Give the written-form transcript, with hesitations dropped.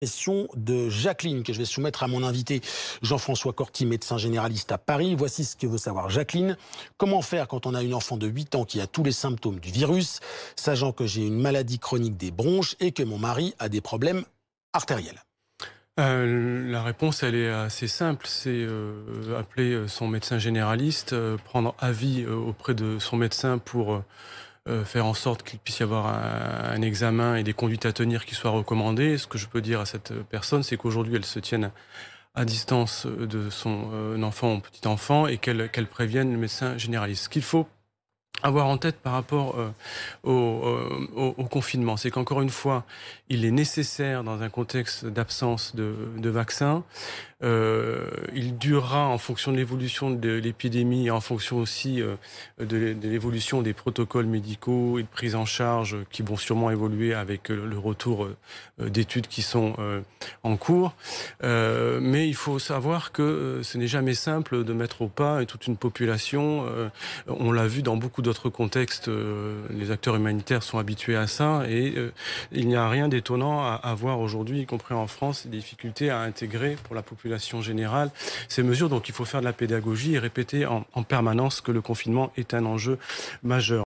Question de Jacqueline que je vais soumettre à mon invité Jean-François Corti, médecin généraliste à Paris. Voici ce que veut savoir Jacqueline. Comment faire quand on a une enfant de 8 ans qui a tous les symptômes du virus, sachant que j'ai une maladie chronique des bronches et que mon mari a des problèmes artériels? La réponse, elle est assez simple, c'est, appeler, son médecin généraliste, prendre avis, auprès de son médecin pour, faire en sorte qu'il puisse y avoir un examen et des conduites à tenir qui soient recommandées. Ce que je peux dire à cette personne, c'est qu'aujourd'hui, elle se tienne à distance, de son, enfant ou petit enfant et qu'elle prévienne le médecin généraliste. Ce qu'il faut avoir en tête par rapport, au confinement, c'est qu'encore une fois, il est nécessaire dans un contexte d'absence de vaccin. Il durera en fonction de l'évolution de l'épidémie et en fonction aussi, de l'évolution des protocoles médicaux et de prise en charge qui vont sûrement évoluer avec, le retour, d'études qui sont, en cours. Mais il faut savoir que, ce n'est jamais simple de mettre au pas toute une population. On l'a vu dans beaucoup d'autres contextes, les acteurs humanitaires sont habitués à ça et il n'y a rien d'étonnant à voir aujourd'hui, y compris en France, des difficultés à intégrer pour la population générale ces mesures. Donc il faut faire de la pédagogie et répéter en permanence que le confinement est un enjeu majeur.